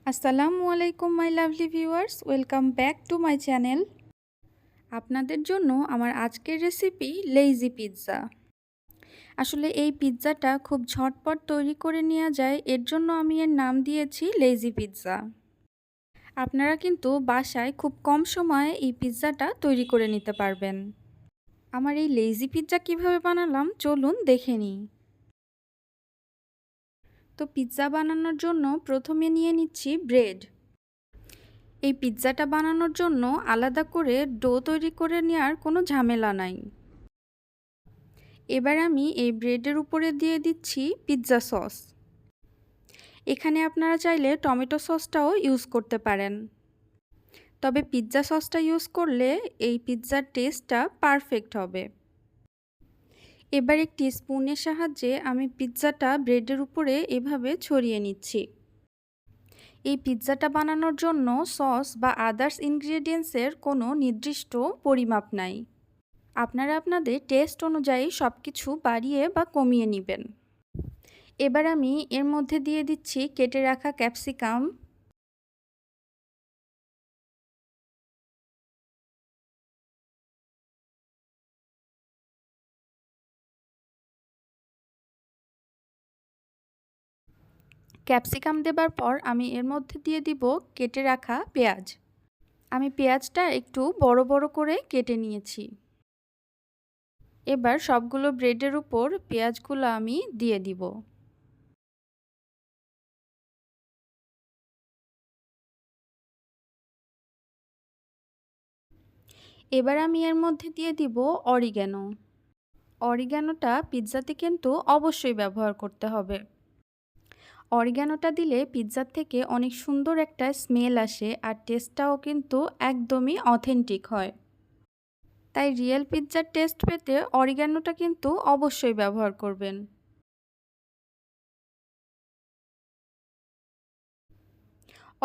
আসসালামু আলাইকুম my lovely viewers, welcome back to my channel. আপনাদের জন্য আমার আজকের রেসিপি লেইজি পিৎজা। আসলে এই পিৎজাটা খুব ঝটপট তৈরি করে নেওয়া যায়, এর জন্য আমি এর নাম দিয়েছি লেইজি পিৎজা। আপনারা কিন্তু বাসায় খুব কম সময়ে এই পিৎজাটা তৈরি করে নিতে পারবেন। আমার এই লেইজি পিৎজা কিভাবে বানালাম চলুন দেখে নিই। তো পিৎজা বানানোর জন্য প্রথমে নিয়ে নিচ্ছি ব্রেড। এই পিৎজাটা বানানোর জন্য আলাদা করে ডো তৈরি করে নেওয়ার কোনো ঝামেলা নাই। এবার আমি এই ব্রেডের উপরে দিয়ে দিচ্ছি পিৎজা সস। এখানে আপনারা চাইলে টমেটো সসটাও ইউজ করতে পারেন, তবে পিৎজা সসটা ইউজ করলে এই পিৎজার টেস্টটা পারফেক্ট হবে। এবার একটি স্পুনের সাহায্যে আমি পিৎজাটা ব্রেডের উপরে এভাবে ছড়িয়ে নিচ্ছি। এই পিৎজাটা বানানোর জন্য সস বা আদার্স ইনগ্রেডিয়েন্টসের কোনো নির্দিষ্ট পরিমাপ নাই। আপনারা আপনাদের টেস্ট অনুযায়ী সব কিছু বাড়িয়ে বা কমিয়ে নেবেন। এবার আমি এর মধ্যে দিয়ে দিচ্ছি কেটে রাখা ক্যাপসিকাম, ক্যাপসিকাম দেবার পর আমি এর মধ্যে দিয়ে দিব কেটে রাখা পেঁয়াজ। আমি পেঁয়াজটা একটু বড় বড় করে কেটে নিয়েছি। এবার সবগুলো ব্রেডের উপর পেঁয়াজগুলো আমি দিয়ে দিব। এবার আমি এর মধ্যে দিয়ে দিব অরিগ্যানো। অরিগ্যানোটা পিৎজাতে কিন্তু অবশ্যই ব্যবহার করতে হবে। অরিগ্যানোটা দিলে পিৎজার থেকে অনেক সুন্দর একটা স্মেল আসে আর টেস্টটাও কিন্তু একদমই অথেন্টিক হয়। তাই রিয়েল পিৎজার টেস্ট পেতে অরিগ্যানোটা কিন্তু অবশ্যই ব্যবহার করবেন।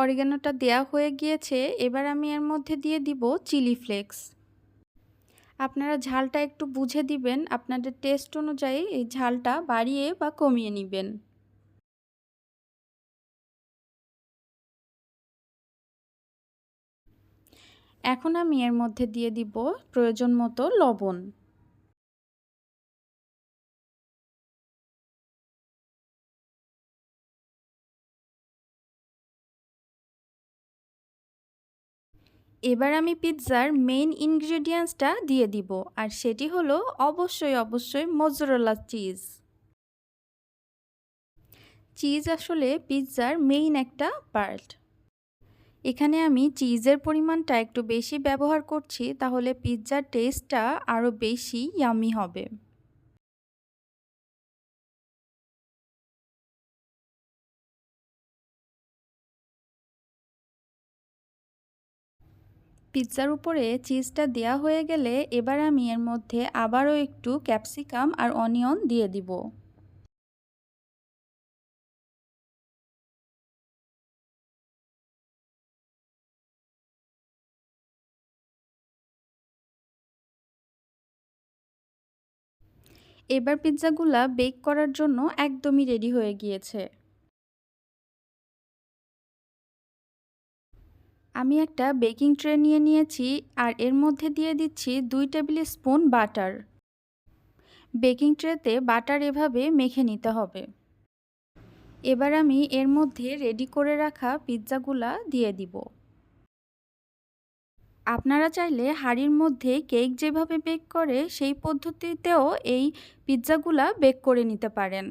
অরিগ্যানোটা দেয়া হয়ে গিয়েছে, এবার আমি এর মধ্যে দিয়ে দিব চিলি ফ্লেক্স। আপনারা ঝালটা একটু বুঝে দিবেন, আপনাদের টেস্ট অনুযায়ী এই ঝালটা বাড়িয়ে বা কমিয়ে নেবেন। এখন আমি এর মধ্যে দিয়ে দিব প্রয়োজন মতো লবণ। এবার আমি পিৎজার মেইন ইনগ্রেডিয়েন্টসটা দিয়ে দিব, আর সেটি হলো অবশ্যই মোজারেলা চিজ। চিজ আসলে পিৎজার মেইন একটা পার্ট। এখানে আমি চিজের পরিমাণটা একটু বেশি ব্যবহার করছি, তাহলে পিৎজার টেস্টটা আরও বেশি ইয়ামি হবে। পিৎজার উপরে চিজটা দেয়া হয়ে গেলে এবার আমি এর মধ্যে আবারও একটু ক্যাপসিকাম আর অনিয়ন দিয়ে দিব। এবার পিৎজাগুলা বেক করার জন্য একদমই রেডি হয়ে গিয়েছে। আমি একটা বেকিং ট্রে নিয়ে নিয়েছি আর এর মধ্যে দিয়ে দিচ্ছি 2 টেবিল স্পুন বাটার। বেকিং ট্রেতে বাটার এভাবে মেখে নিতে হবে। এবার আমি এর মধ্যে রেডি করে রাখা পিৎজাগুলা দিয়ে দিব। আপনারা চাইলে হাঁড়ির মধ্যে কেক যেভাবে বেক করে সেই পদ্ধতিতেও এই পিৎজাগুলা বেক করে নিতে পারেন।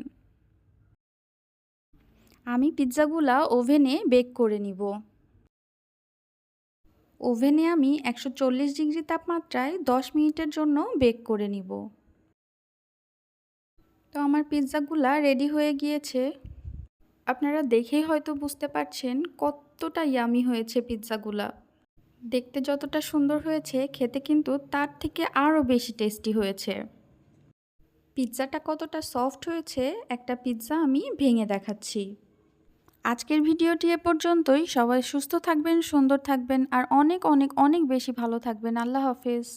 আমি পিৎজাগুলা ওভেনে বেক করে নিব। ওভেনে আমি 140 ডিগ্রি তাপমাত্রায় 10 মিনিটের জন্য বেক করে নিব। তো আমার পিৎজাগুলা রেডি হয়ে গিয়েছে। আপনারা দেখেই হয়তো বুঝতে পারছেন কতটা ইয়ামি হয়েছে পিৎজাগুলা। দেখতে যতটা সুন্দর হয়েছে, খেতে কিন্তু তার থেকে আরও বেশি টেস্টি হয়েছে। পিৎজাটা কতটা সফট হয়েছে একটা পিৎজা আমি ভেঙে দেখাচ্ছি। আজকের ভিডিওটি এ পর্যন্তই। সবাই সুস্থ থাকবেন, সুন্দর থাকবেন আর অনেক অনেক অনেক বেশি ভালো থাকবেন। আল্লাহ হাফেজ।